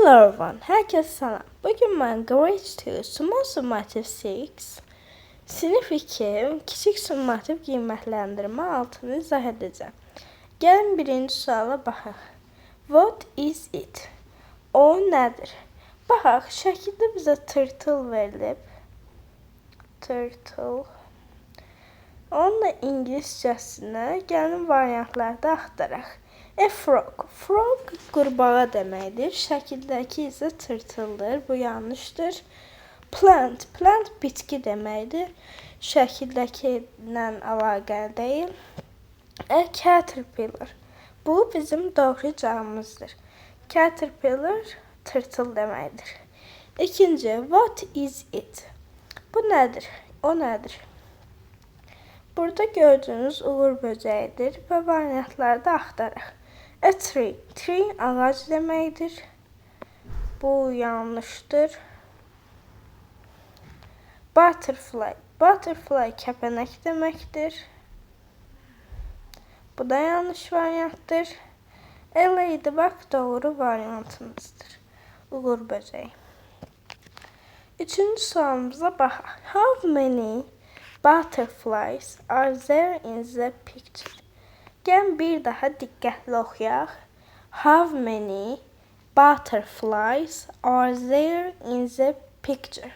Hello everyone, herkese selam. Bugün ben Grade 2 Small Summative 6 Sinif 2 Kiçik Summative qiymətləndirmə altını izah edəcəm. Gəlin birinci suala baxaq. What is it? O nədir? Baxaq, şəkildə bizə turtle verilib. Turtle. Onun da ingiliscəsinə gəlin variantlarda axtaraq. A frog. Frog qurbağa deməkdir. Şəkildəki isə tırtıldır. Bu yanlışdır. Plant. Plant bitki deməkdir. Şəkildəki ilə əlaqəli deyil. A caterpillar. Bu bizim doğru cavabımızdır. Caterpillar tırtıl deməkdir. İkinci, what is it? Bu nədir? O nədir? Burada gördüyünüz uğur böcəyidir və variantlarda axtaraq. A tree. Tree ağac deməkdir. Bu yanlışdır. Butterfly. Butterfly kəpənək deməkdir. Bu da yanlış variantdır. A ladybug doğru variantımızdır. Uğur böcəyi. Üçüncü sualımıza baxaq. How many butterflies are there in the picture? Gəlin bir daha diqqətli oxuyaq. How many butterflies are there in the picture?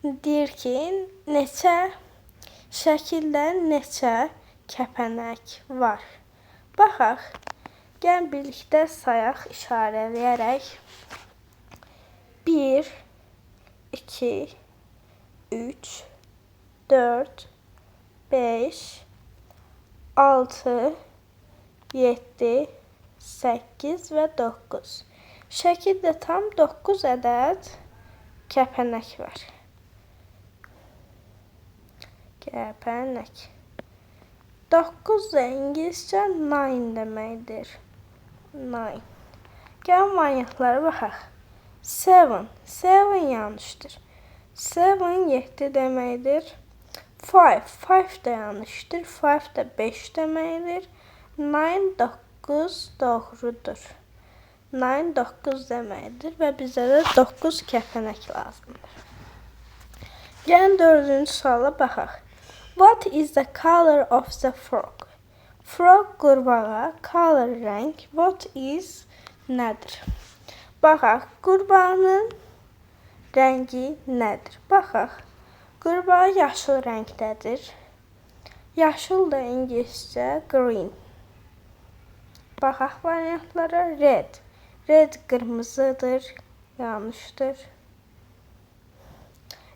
Deyir ki, neçə şəkildə neçə kəpənək var? Baxaq. Gəlin birlikdə sayaq işarələyərək. 1 2 3 4 5 6 7 8 və 9. Şəkildə tam 9 ədəd kəpənək var. Kəpənək. 9 da ingiliscə 9 deməkdir. 9. Gəlin variantlara baxaq. 7. 7 yanlışdır. 7 7 deməkdir. 5 da yanlışdır. 5 da 5 deməkdir. 9 doğrudur. 9 deməkdir və bizə də 9 kəpənək lazımdır. Gəlin dördüncü suala baxaq. What is the color of the frog? Frog qurbağa, color rəng, what is nədir? Baxaq, qurbağanın rəngi nədir? Baxaq, qurbağa yaşıl rəngdədir. Yaşıl da ingiliscə green. Baxaq variantlara. Red. Red qırmızıdır. Yanlışdır.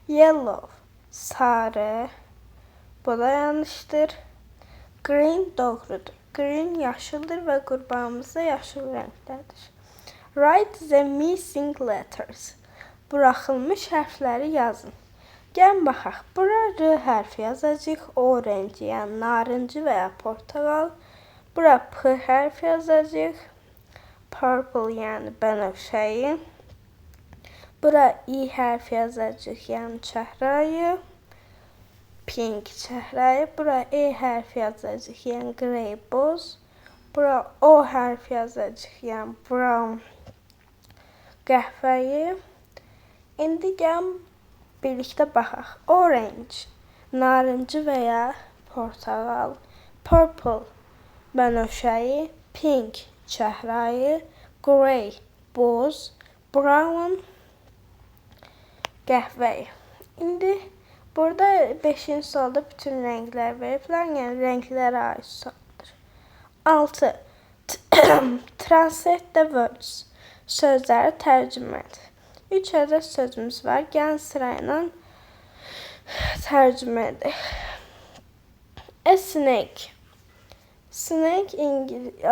Yellow. Sarı. Bu da yanlışdır. Green doğrudur. Green yaşıldır və qurbağamız da yaşıl rəngdədir. Write the missing letters. Buraxılmış hərfləri yazın. Gəlin baxaq. Bura R hərfi yazacaq. Orange, yəni narıncı və ya portağal. Bura P hərfi yazacaq. Purple, yəni bənövşəyi. Bura I hərfi yazacaq, yəni çəhrayı. Pink çəhrayı. Bura E hərfi yazacaq, yəni grey boz. Bura O hərfi yazacaq, yəni brown qəhvəyi. İndi gəlin birlikdə baxaq. Orange, narıncı və ya portağal. Purple, bənövşəyi. Pink, çəhrayı. Grey, boz. Brown, qəhvəyi. İndi burada 5-ci sualda bütün rənglər veriblər, yəni rənglərə aid sualdır. 6. Translate the words. Sözləri tərcümə et. 3 ədəd sözümüz var. Gəlin sırayla tərcümə edək. A snake. Snake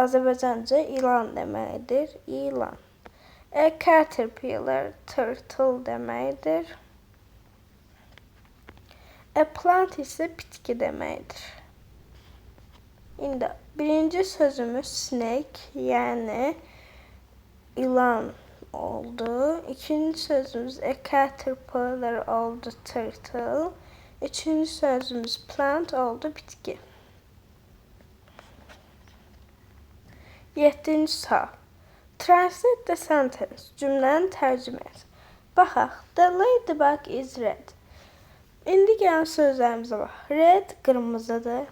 Azərbaycanca ilan deməkdir. İlan. A caterpillar turtle deməkdir. A plant isə bitki deməkdir. İndi birinci sözümüz snake, yəni ilan oldu. İkinci sözümüz a caterpillar oldu, turtle. Üçüncü sözümüz plant oldu, bitki. 7-ci sual. Translate the sentence. Cümləni tərcümə et. Baxaq. The ladybug is red. İndi gələn sözlərimizə bax. Red qırmızıdır.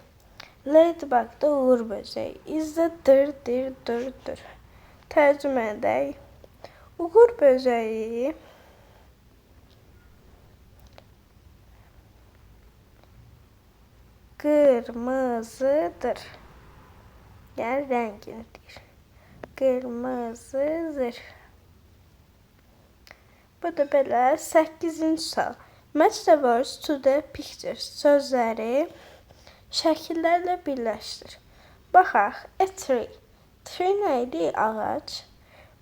Ladybug da uğur böceği. Is də dır. Tərcümə edək. Uğur böceği qırmızıdır. Yəni rəngini deyir. Qırmızıdır. Bu da belə 8-ci sual. Match the words to the pictures. Sözləri şəkillərlə birləşdir. Baxaq. A tree. Tree nə idi? Ağac.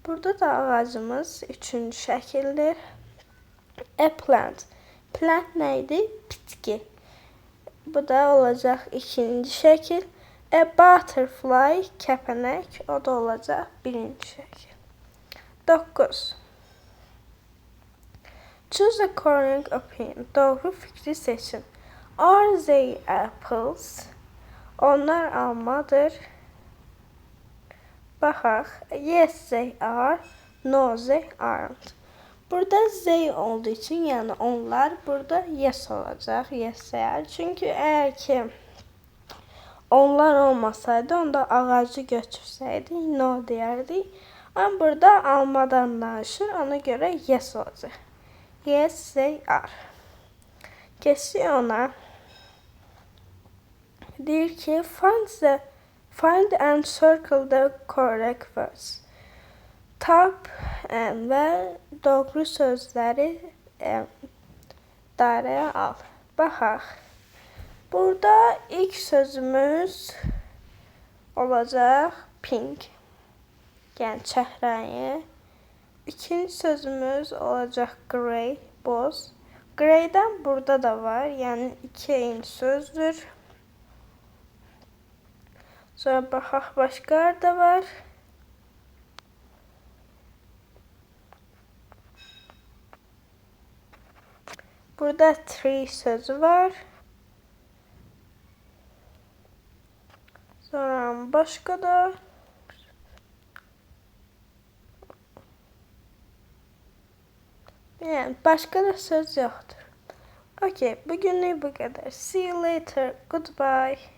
Burada da ağacımız 3-cü şəkildir. A plant. Plant nə idi? Bitki. Bu da olacaq 2-ci şəkil. A butterfly. Kəpənək. O da olacaq 1-ci şəkil. 9. Choose a correct opinion. Doğru fikri seçin. Are they apples? Onlar almadır. Baxaq. Yes they are. No they aren't. Burada they olduğu için yani onlar burada yes olacaq. Yes they are. Çünkü eğer ki onlar olmasaydı onda ağacı götürsəydi no deyərdik. Ama burada almadan danışır. Ona göre yes olacaq. Yes they are. Keçirik ona. Deyir ki find and circle the correct words. Tap və doğru sözləri dairəyə al. Baxaq. Burada ilk sözümüz olacaq pink. Yəni çəhrayı. İkinci sözümüz olacaq grey, boz. Grey'dən burada da var. Yəni iki eyni sözdür. Sonra baxaq başqa da var. Burada tree sözü var. Sonra başqa da yani başqa da söz yoxdur. Okay, bugünlük bu qədər. See you later. Goodbye.